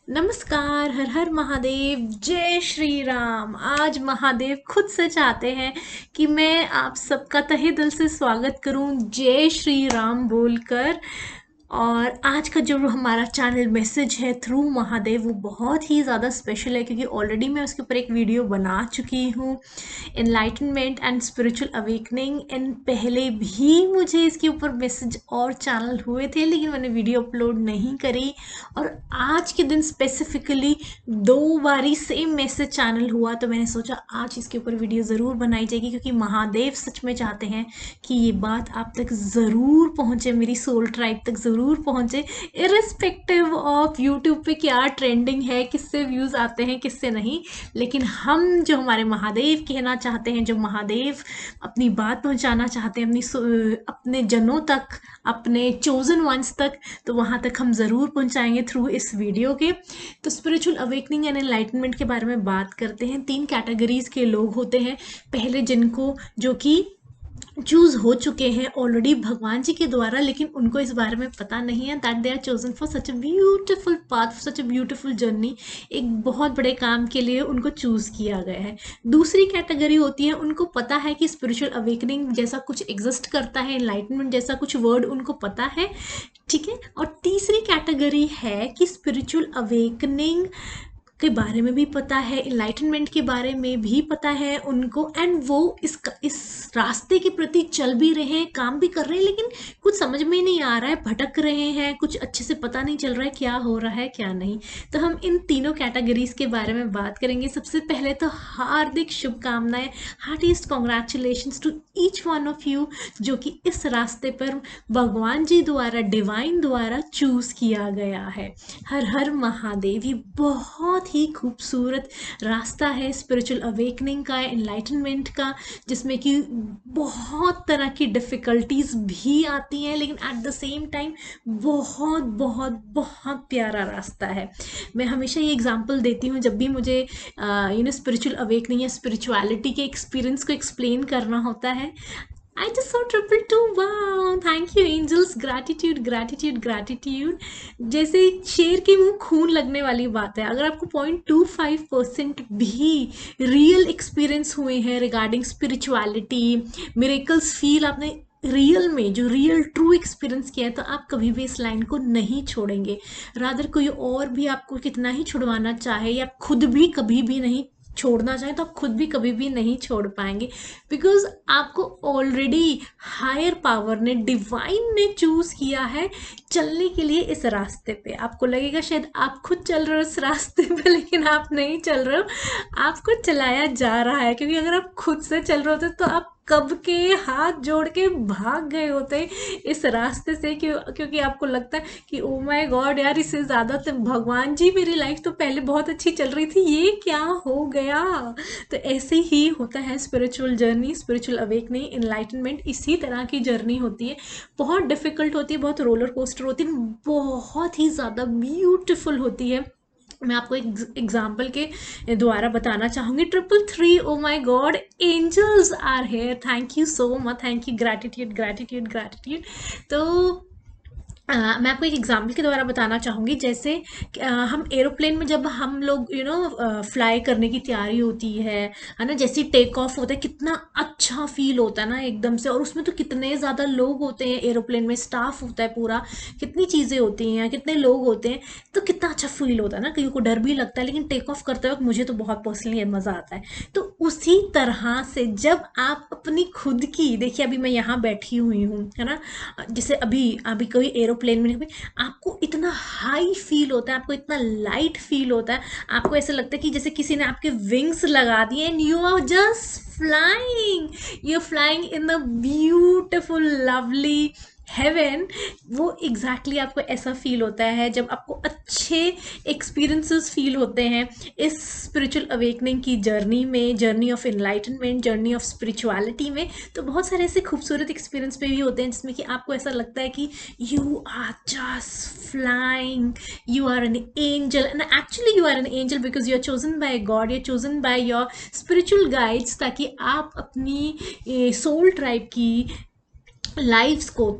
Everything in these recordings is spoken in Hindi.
नमस्कार। हर हर महादेव। जय श्री राम। आज महादेव खुद से चाहते हैं कि मैं आप सबका तहे दिल से स्वागत करूं जय श्री राम बोलकर। और आज का जो हमारा चैनल मैसेज है थ्रू महादेव वो बहुत ही ज़्यादा स्पेशल है, क्योंकि ऑलरेडी मैं उसके ऊपर एक वीडियो बना चुकी हूँ, enlightenment and spiritual awakening. And पहले भी मुझे इसके ऊपर मैसेज और चैनल हुए थे, लेकिन मैंने वीडियो अपलोड नहीं करी। और आज के दिन स्पेसिफिकली 2 बारी सेम मैसेज चैनल हुआ, तो मैंने सोचा आज इसके ऊपर वीडियो ज़रूर बनाई जाएगी, क्योंकि महादेव सच में चाहते हैं कि ये बात आप तक ज़रूर पहुँचे, मेरी सोल ट्राइब तक ज़रूर पहुँचे, इरिस्पेक्टिव ऑफ यूट्यूब पे क्या ट्रेंडिंग है, किससे व्यूज़ आते हैं किससे नहीं। लेकिन हम जो हमारे महादेव कहना चाहते हैं, जो महादेव अपनी बात पहुंचाना चाहते हैं अपने जनों तक, अपने चोजन वंस तक, तो वहां तक हम ज़रूर पहुंचाएंगे थ्रू इस वीडियो के। तो स्पिरिचुअल अवेकनिंग एंड एनलाइटनमेंट के बारे में बात करते हैं। 3 कैटेगरीज के लोग होते हैं। पहले जिनको जो कि चूज हो चुके हैं ऑलरेडी भगवान जी के द्वारा, लेकिन उनको इस बारे में पता नहीं है that they are chosen for such a beautiful path, such a beautiful journey. एक बहुत बड़े काम के लिए उनको चूज किया गया है। दूसरी कैटेगरी होती है, उनको पता है कि स्पिरिचुअल अवेकनिंग जैसा कुछ एग्जिस्ट करता है, एनलाइटमेंट जैसा कुछ वर्ड उनको पता है, ठीक है। और तीसरी कैटेगरी है कि स्पिरिचुअल अवेकनिंग के बारे में भी पता है, इनलाइटनमेंट के बारे में भी पता है उनको, एंड वो इस रास्ते के प्रति चल भी रहे हैं, काम भी कर रहे हैं, लेकिन कुछ समझ में नहीं आ रहा है, भटक रहे हैं, कुछ अच्छे से पता नहीं चल रहा है क्या हो रहा है क्या नहीं। तो हम इन तीनों कैटेगरीज के बारे में बात करेंगे। सबसे पहले तो हार्दिक शुभकामनाएं, heartiest congratulations to each one of you, जो कि इस रास्ते पर भगवान जी द्वारा, डिवाइन द्वारा चूज किया गया है। हर हर महादेव। ये बहुत ही खूबसूरत रास्ता है स्पिरिचुअल अवेकनिंग का, एनलाइटनमेंट का, जिसमें कि बहुत तरह की डिफ़िकल्टीज भी आती हैं, लेकिन एट द सेम टाइम बहुत बहुत बहुत प्यारा रास्ता है। मैं हमेशा ये एग्जांपल देती हूँ जब भी मुझे स्पिरिचुअल अवेकनिंग या स्पिरिचुअलिटी के एक्सपीरियंस को एक्सप्लेन करना होता है। I just saw triple two. Wow, thank you angels. Gratitude, gratitude, gratitude. जैसे शेर के मुंह खून लगने वाली बात है। अगर आपको 0.25% भी रियल एक्सपीरियंस हुए हैं रिगार्डिंग स्पिरिचुअलिटी, मिरेकल्स फील आपने रियल में, जो रियल ट्रू एक्सपीरियंस किया है, तो आप कभी भी इस लाइन को नहीं छोड़ेंगे। रादर कोई और भी आपको कितना ही छुड़वाना चाहे या खुद भी कभी भी नहीं छोड़ना चाहे, तो आप खुद भी कभी भी नहीं छोड़ पाएंगे, बिकॉज आपको ऑलरेडी हायर पावर ने, डिवाइन ने चूज किया है चलने के लिए इस रास्ते पे। आपको लगेगा शायद आप खुद चल रहे हो इस रास्ते पे, लेकिन आप नहीं चल रहे हो, आपको चलाया जा रहा है। क्योंकि अगर आप खुद से चल रहे होते तो आप कब के हाथ जोड़ के भाग गए होते इस रास्ते से, क्योंकि आपको लगता है कि ओ माय गॉड यार, इससे ज़्यादा तो भगवान जी, मेरी लाइफ तो पहले बहुत अच्छी चल रही थी, ये क्या हो गया। तो ऐसे ही होता है spiritual journey, spiritual awakening, enlightenment इसी तरह की जर्नी होती है। बहुत डिफिकल्ट होती है, बहुत रोलर कोस्टर होती है, बहुत ही ज़्यादा ब्यूटिफुल होती है। मैं आपको एक एग्जाम्पल के द्वारा बताना चाहूँगी। 333, oh my God, angels are here, thank you so much, thank you, gratitude gratitude gratitude. तो मैं आपको एक एग्जाम्पल के द्वारा बताना चाहूँगी। जैसे हम एरोप्लेन में जब हम लोग फ्लाई करने की तैयारी होती है ना, जैसे टेक ऑफ होता है, कितना अच्छा फील होता है ना एकदम से। और उसमें तो कितने ज़्यादा लोग होते हैं एरोप्लेन में, स्टाफ होता है पूरा, कितनी चीज़ें होती हैं, कितने लोग होते हैं, तो कितना अच्छा फील होता है ना। कहीं को डर भी लगता है, लेकिन टेक ऑफ करते वक्त मुझे तो बहुत पर्सनली मज़ा आता है। तो उसी तरह से जब आप अपनी खुद की, देखिए अभी मैं यहाँ बैठी हुई हूँ, है ना, जैसे अभी अभी कोई एरोप्लेन में भी आपको इतना हाई फील होता है, आपको इतना लाइट फील होता है, आपको ऐसा लगता है कि जैसे किसी ने आपके विंग्स लगा दिए and you are just flying, you are flying in the beautiful lovely heaven. वो एग्जैक्टली आपको ऐसा फील होता है जब आपको अच्छे एक्सपीरियंसेस फील होते हैं इस स्पिरिचुअल अवेकनिंग की जर्नी में, journey of enlightenment, journey of spirituality में। तो बहुत सारे ऐसे खूबसूरत एक्सपीरियंस पे भी होते हैं जिसमें कि आपको ऐसा लगता है कि you are just flying, you are an angel, and actually you are an angel because you are chosen by God, you are chosen by your spiritual guides, ताकि आप अपनी सोल ट्राइब की लाइफ्स को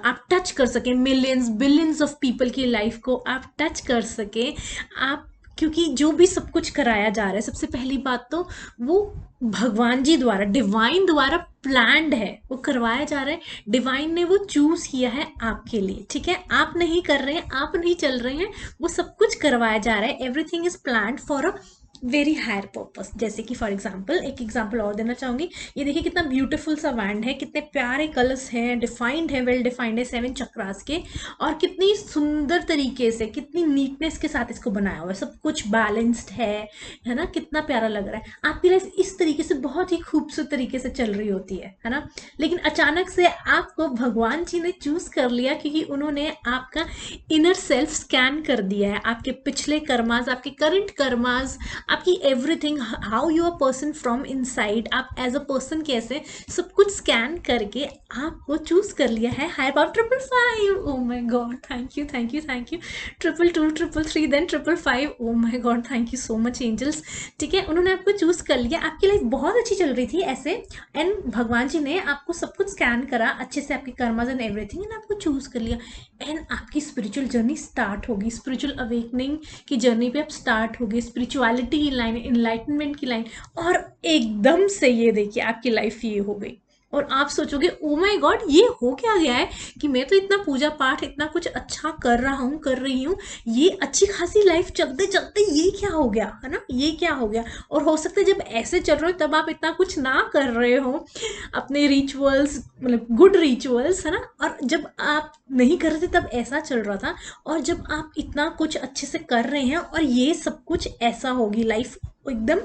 आप टच कर सकें, मिलियंस बिलियंस ऑफ पीपल की लाइफ को आप टच कर सकें आप, क्योंकि जो भी सब कुछ कराया जा रहा है, सबसे पहली बात तो वो भगवान जी द्वारा, डिवाइन द्वारा प्लान्ड है, वो करवाया जा रहा है, डिवाइन ने वो चूज किया है आपके लिए, ठीक है? आप नहीं कर रहे हैं, आप नहीं चल रहे हैं, वो सब कुछ करवाया जा रहा है, everything is planned for a very higher purpose. जैसे कि फॉर एग्जाम्पल, एक एग्जाम्पल और देना चाहूंगी, ये देखिए कितना ब्यूटीफुल सा बैंड है, कितने प्यारे कलर्स हैं, डिफाइंड है, वेल डिफाइंड है, 7 चक्रास के, और कितनी सुंदर तरीके से, कितनी नीटनेस के साथ इसको बनाया हुआ है, सब कुछ बैलेंस्ड है ना? कितना प्यारा लग रहा है। आपकी लाइफ इस तरीके से बहुत ही खूबसूरत तरीके से चल रही होती है ना? लेकिन अचानक से आपको भगवान जी ने चूज कर लिया, क्योंकि उन्होंने आपका इनर सेल्फ स्कैन कर दिया है, आपके पिछले कर्मास, आपके करंट कर्मास, आपकी everything, how you are person from inside, आप एज अ पर्सन कैसे, सब कुछ स्कैन करके आपको चूज कर लिया है higher power 555। Oh my God, thank you thank you thank you. 222 333 then 555। Oh my God, thank you so much angels. ठीक है, उन्होंने आपको चूज कर लिया, आपकी लाइफ बहुत अच्छी चल रही थी ऐसे, एंड भगवान जी ने आपको सब कुछ स्कैन करा अच्छे से, आपके कर्मास एंड एवरीथिंग, एंड आपको चूज कर लिया, एंड आपकी स्पिरिचुअल जर्नी स्टार्ट होगी, स्पिरिचुअल अवेकनिंग की जर्नी पे आप स्टार्ट होगी, स्पिरिचुअलिटी की लाइन, इनलाइटमेंट की लाइन, और एकदम से ये देखिए आपकी लाइफ ये हो गई, और आप सोचोगे ओ माय गॉड, ये हो क्या गया है कि मैं तो इतना पूजा पाठ, इतना कुछ अच्छा कर रहा हूँ, कर रही हूँ, ये अच्छी खासी लाइफ चलते चलते ये क्या हो गया, है ना? ये क्या हो गया? और हो सकता है जब ऐसे चल रहे हो तब आप इतना कुछ ना कर रहे हो, अपने रिचुअल्स, मतलब गुड रिचुअल्स, है ना? और जब आप नहीं कर रहे थे तब ऐसा चल रहा था, और जब आप इतना कुछ अच्छे से कर रहे हैं और ये सब कुछ ऐसा होगी, लाइफ एकदम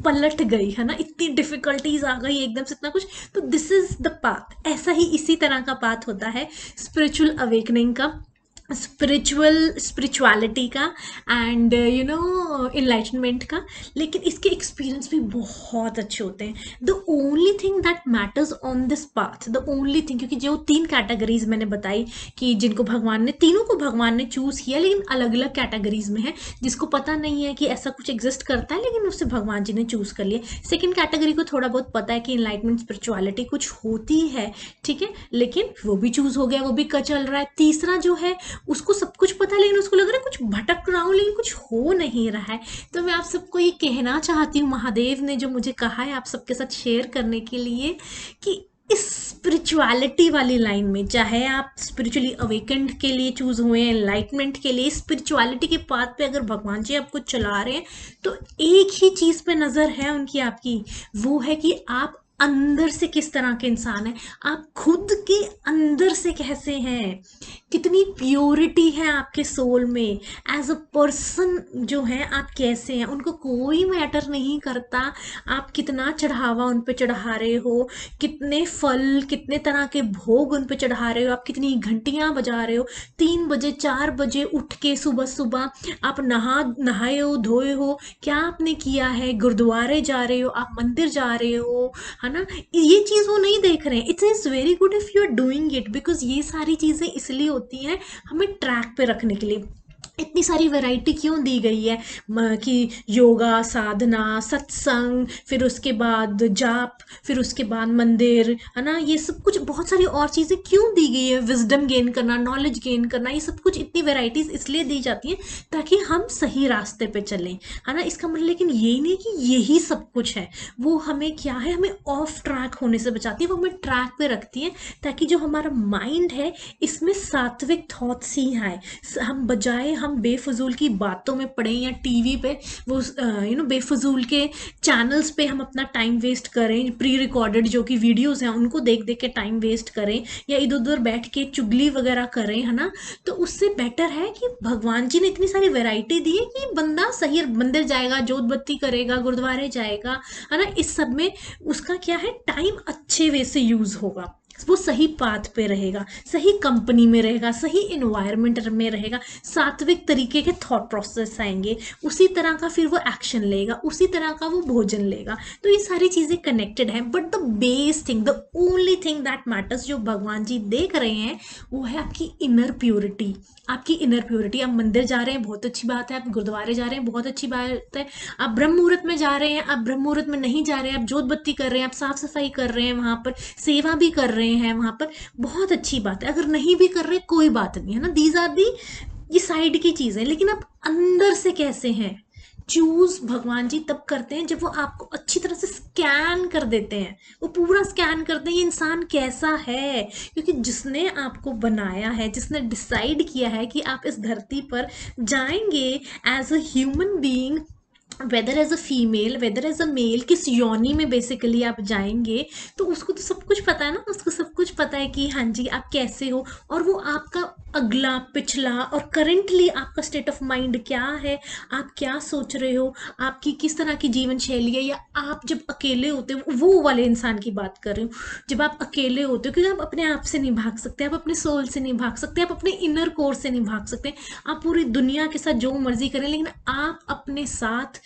पलट गई, है ना? इतनी डिफिकल्टीज आ गई एकदम से, इतना कुछ, तो दिस इज द पाथ। ऐसा ही इसी तरह का पाथ होता है स्पिरिचुअल अवेकनिंग का, स्पिरिचुअलिटी का, एंड इनलाइटनमेंट का। लेकिन इसके एक्सपीरियंस भी बहुत अच्छे होते हैं। The only thing that matters on this path, the only thing, क्योंकि जो 3 कैटेगरीज मैंने बताई कि जिनको भगवान ने, तीनों को भगवान ने चूज किया, लेकिन अलग अलग कैटेगरीज में है, जिसको पता नहीं है कि ऐसा कुछ एग्जिस्ट करता है, लेकिन उससे भगवान जी ने चूज कर लिया। सेकेंड कैटेगरी को थोड़ा बहुत पता है कि इनलाइटमेंट स्पिरिचुअलिटी कुछ होती है, ठीक है, लेकिन वो भी चूज हो गया, वो भी चल रहा है। तीसरा जो है उसको सब कुछ पता है, लेकिन उसको लग रहा है कुछ भटक रहा हूँ, लेकिन कुछ हो नहीं रहा है। तो मैं आप सबको ये कहना चाहती हूँ, महादेव ने जो मुझे कहा है आप सबके साथ शेयर करने के लिए, कि इस स्पिरिचुअलिटी वाली लाइन में, चाहे आप स्पिरिचुअली अवेकेंड के लिए चूज हुए हैं, एनलाइटमेंट के लिए, स्पिरिचुअलिटी के पाथ पे अगर भगवान जी आपको चला रहे हैं, तो एक ही चीज पे नजर है उनकी, आपकी, वो है कि आप अंदर से किस तरह के इंसान हैं, आप खुद के अंदर से कैसे हैं, कितनी प्योरिटी है आपके सोल में, एज अ पर्सन जो है आप कैसे हैं। उनको कोई मैटर नहीं करता आप कितना चढ़ावा उन पे चढ़ा रहे हो, कितने फल, कितने तरह के भोग उन पे चढ़ा रहे हो, आप कितनी घंटियां बजा रहे हो, 3 बजे 4 बजे उठ के सुबह सुबह आप नहाए हो, धोए हो, क्या आपने किया है, गुरुद्वारे जा रहे हो, आप मंदिर जा रहे हो, है ना? ये चीज वो नहीं देख रहे हैं। It's is very good if you are doing it, because ये सारी चीजें इसलिए होती हैं हमें ट्रैक पे रखने के लिए। इतनी सारी वैरायटी क्यों दी गई है कि योगा, साधना, सत्संग, फिर उसके बाद जाप, फिर उसके बाद मंदिर, है ना? ये सब कुछ बहुत सारी और चीज़ें क्यों दी गई है, विजडम गेन करना, नॉलेज गेन करना, ये सब कुछ इतनी वैरायटीज इसलिए दी जाती हैं ताकि हम सही रास्ते पे चलें, है ना? इसका मतलब लेकिन यही नहीं कि यही सब कुछ है, वो हमें क्या है, हमें ऑफ ट्रैक होने से बचाती है, वो हमें ट्रैक पे रखती है, ताकि जो हमारा माइंड है इसमें सात्विक थॉट्स ही आए, हम बजाय हम बेफजूल की बातों में पड़े, या टीवी पे वो बेफजूल के चैनल्स पे हम अपना टाइम वेस्ट करें, प्री रिकॉर्डेड जो कि वीडियोस हैं उनको देख देख के टाइम वेस्ट करें, या इधर उधर बैठ के चुगली वगैरह करें, है ना? तो उससे बेटर है कि भगवान जी ने इतनी सारी वैरायटी दी है कि बंदा सही मंदिर जाएगा, जोत बत्ती करेगा, गुरुद्वारे जाएगा, है ना? इस सब में उसका क्या है, टाइम अच्छे वे से यूज होगा, वो सही पाथ पे रहेगा, सही कंपनी में रहेगा, सही इन्वायरमेंट में रहेगा, सात्विक तरीके के थॉट प्रोसेस आएंगे, उसी तरह का फिर वो एक्शन लेगा, उसी तरह का वो भोजन लेगा। तो ये सारी चीजें कनेक्टेड है, but the base thing, the only thing that matters जो भगवान जी देख रहे हैं वो है आपकी इनर प्योरिटी, आपकी इनर प्योरिटी। आप मंदिर जा रहे हैं, बहुत अच्छी बात है, आप गुरुद्वारे जा रहे हैं, बहुत अच्छी बात है, आप ब्रह्म मुहूर्त में जा रहे हैं, आप ब्रह्म मुहूर्त में नहीं जा रहे हैं, आप जोत बत्ती कर रहे हैं, आप साफ सफाई कर रहे हैं, वहां पर सेवा भी कर रहे रहे हैं वहां पर, बहुत अच्छी बात है। अगर नहीं भी कर रहे कोई बात नहीं है ना, दीज आर दी, ये साइड की चीज है। लेकिन आप अंदर से कैसे हैं, चूज भगवान जी तब करते हैं जब वो आपको अच्छी तरह से स्कैन कर देते हैं, वो पूरा स्कैन करते हैं ये इंसान कैसा है। क्योंकि जिसने आपको बनाया है, जिसने डिसाइड किया है कि आप इस धरती पर जाएंगे as a human being, whether as a female whether as a male, किस योनि में बेसिकली आप जाएंगे, तो उसको तो सब कुछ पता है ना, उसको सब कुछ पता है कि हाँ जी आप कैसे हो, और वो आपका अगला पिछला और करेंटली आपका स्टेट ऑफ माइंड क्या है, आप क्या सोच रहे हो, आपकी किस तरह की जीवन शैली है। या आप जब अकेले होते हो, वो वाले इंसान की बात कर रही हूँ, जब आप अकेले होते हो, क्योंकि आप अपने आप से नहीं भाग सकते, आप अपने सोल से नहीं भाग सकते, आप अपने इनर कोर से नहीं भाग सकते। आप पूरी दुनिया के साथ जो मर्जी करें, लेकिन आप अपने साथ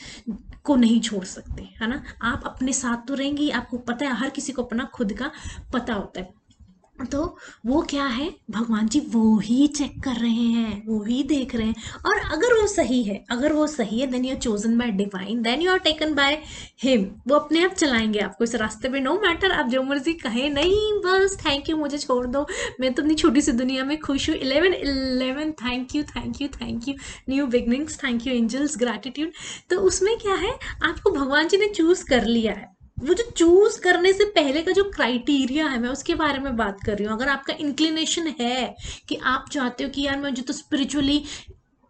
को नहीं छोड़ सकते, है ना। आप अपने साथ तो रहेंगे, आपको पता है, हर किसी को अपना खुद का पता होता है। तो वो क्या है, भगवान जी वो ही चेक कर रहे हैं, वो ही देख रहे हैं। और अगर वो सही है, अगर वो सही है, then you are chosen by divine, then you are taken by him. वो अपने आप चलाएंगे आपको इस रास्ते पे, नो मैटर आप जो मर्जी कहें, नहीं बस थैंक यू मुझे छोड़ दो, मैं तो अपनी छोटी सी दुनिया में खुश हूँ। 11 thank you thank you thank you, new beginnings, thank you angels, gratitude. तो उसमें क्या है, आपको भगवान जी ने चूज कर लिया है। वो जो चूज करने से पहले का जो क्राइटेरिया है, मैं उसके बारे में बात कर रही हूँ। अगर आपका इंक्लिनेशन है कि आप चाहते हो कि यार मुझे तो स्पिरिचुअली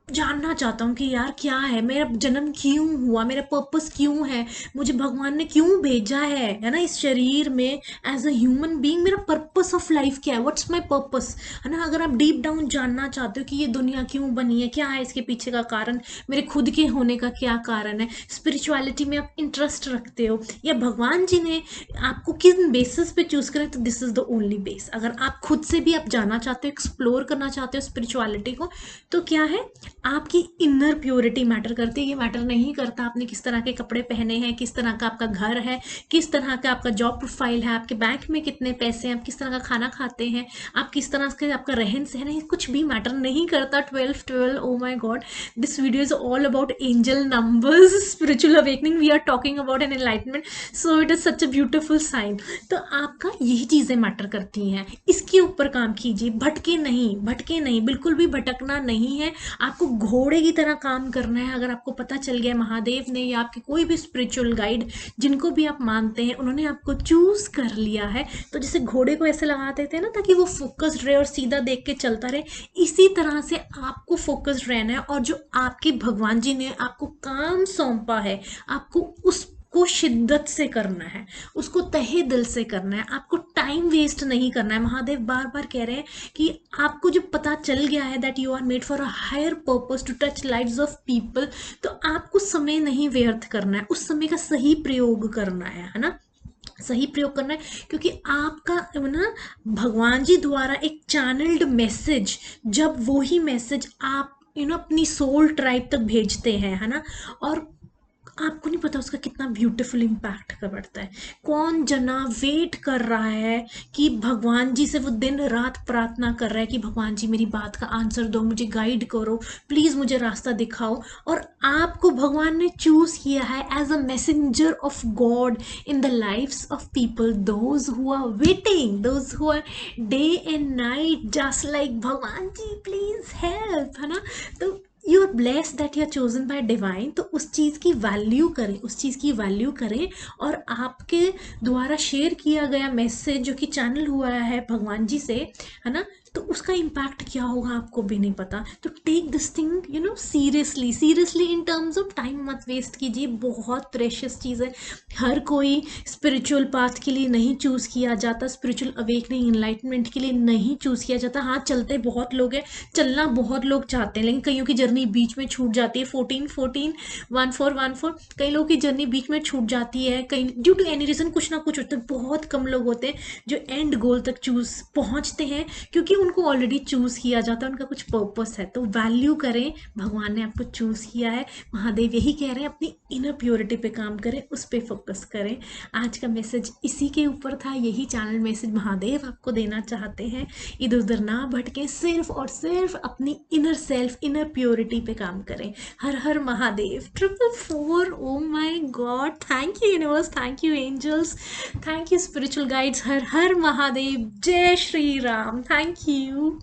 जानना चाहता हूँ कि यार क्या है, मेरा जन्म क्यों हुआ, मेरा पर्पस क्यों है, मुझे भगवान ने क्यों भेजा है ना, इस शरीर में एज अ ह्यूमन बीइंग, मेरा पर्पस ऑफ लाइफ क्या है, व्हाट्स माय पर्पस, है ना। अगर आप डीप डाउन जानना चाहते हो कि ये दुनिया क्यों बनी है, क्या है इसके पीछे का कारण, मेरे खुद के होने का क्या कारण है, स्पिरिचुअलिटी में आप इंटरेस्ट रखते हो, या भगवान जी ने आपको किन बेसिस पे चूज करें, तो this is the only base. अगर आप खुद से भी आप जानना चाहते हो, एक्सप्लोर करना चाहते हो स्पिरिचुअलिटी को, तो क्या है, आपकी इनर प्योरिटी मैटर करती है। ये मैटर नहीं करता आपने किस तरह के कपड़े पहने हैं, किस तरह का आपका घर है, किस तरह का आपका जॉब प्रोफाइल है, आपके बैंक में कितने पैसे हैं, आप किस तरह का खाना खाते हैं, आप किस तरह से आपका रहन सहन है, कुछ भी मैटर नहीं करता। 12 oh my God, this video is all about angel numbers, spiritual awakening, we are talking about an enlightenment, so it is such a beautiful sign. तो आपका यही चीजें मैटर करती हैं, इसके ऊपर काम कीजिए, भटके नहीं, भटके नहीं, बिल्कुल भी भटकना नहीं है। आपको घोड़े की तरह काम करना है। अगर आपको पता चल गया महादेव ने या आपके कोई भी स्पिरिचुअल गाइड, जिनको भी आप मानते हैं, उन्होंने आपको चूज कर लिया है, तो जैसे घोड़े को ऐसे लगा देते हैं ना, ताकि वो फोकस्ड रहे और सीधा देख के चलता रहे, इसी तरह से आपको फोकस्ड रहना है। और जो आपके भगवान जी ने आपको काम सौंपा है, आपको उसको शिद्दत से करना है, उसको तहे दिल से करना है, आपको टाइम वेस्ट नहीं करना है। महादेव बार बार कह रहे हैं कि आपको जब पता चल गया है that you are made for a higher purpose to touch lives of people, तो आपको समय नहीं व्यर्थ करना है, उस समय का सही प्रयोग करना है ना, सही प्रयोग करना है। क्योंकि आपका ना भगवान जी द्वारा एक चैनल्ड मैसेज, जब वो ही मैसेज आप अपनी सोल ट्राइब तक भेजते हैं, है ना, और आपको नहीं पता उसका कितना ब्यूटीफुल इम्पैक्ट कर पड़ता है। कौन जना वेट कर रहा है कि भगवान जी से वो दिन रात प्रार्थना कर रहा है कि भगवान जी मेरी बात का आंसर दो, मुझे गाइड करो, प्लीज मुझे रास्ता दिखाओ। और आपको भगवान ने चूज किया है as a messenger of God in the lives of people, those who are waiting, those who are day and night just like भगवान जी प्लीज हेल्प, है ना। तो you are blessed that you are chosen by divine. तो उस चीज़ की वैल्यू करें, उस चीज़ की वैल्यू करें। और आपके द्वारा शेयर किया गया मैसेज जो कि चैनल हुआ है भगवान जी से, है ना, तो उसका इम्पैक्ट क्या होगा आपको भी नहीं पता। तो take this thing seriously, seriously in terms of time मत वेस्ट कीजिए, बहुत प्रेशियस चीज़ है। हर कोई स्पिरिचुअल पाथ के लिए नहीं चूज़ किया जाता, स्पिरिचुअल अवेकनिंग इनलाइटमेंट के लिए नहीं चूज़ किया जाता। हाँ, चलते बहुत लोग हैं, चलना बहुत लोग चाहते हैं, लेकिन कईयों की जर्नी बीच में छूट जाती है। 14 कई लोगों की जर्नी बीच में छूट जाती है, कहीं ड्यू टू एनी रीजन, कुछ ना कुछ होता है। बहुत कम लोग होते हैं जो एंड गोल तक चूज पहुंचते हैं, क्योंकि उनको ऑलरेडी चूज़ किया जाता है, उनका कुछ पर्पस है, तो वैल्यू करें, भगवान ने आपको चूज़ किया है। महादेव यही कह रहे हैं, अपनी इनर प्योरिटी पे काम करें, उस पे फोकस करें। आज का मैसेज इसी के ऊपर था, यही चैनल मैसेज महादेव आपको देना चाहते हैं। इधर उधर ना भटके, सिर्फ और सिर्फ अपनी इनर सेल्फ, इनर प्योरिटी पे काम करें। हर हर Mahadev. 444, oh my God, thank you universe, thank you angels, thank you spiritual guides. हर हर महादेव, जय श्री राम, थैंक यू।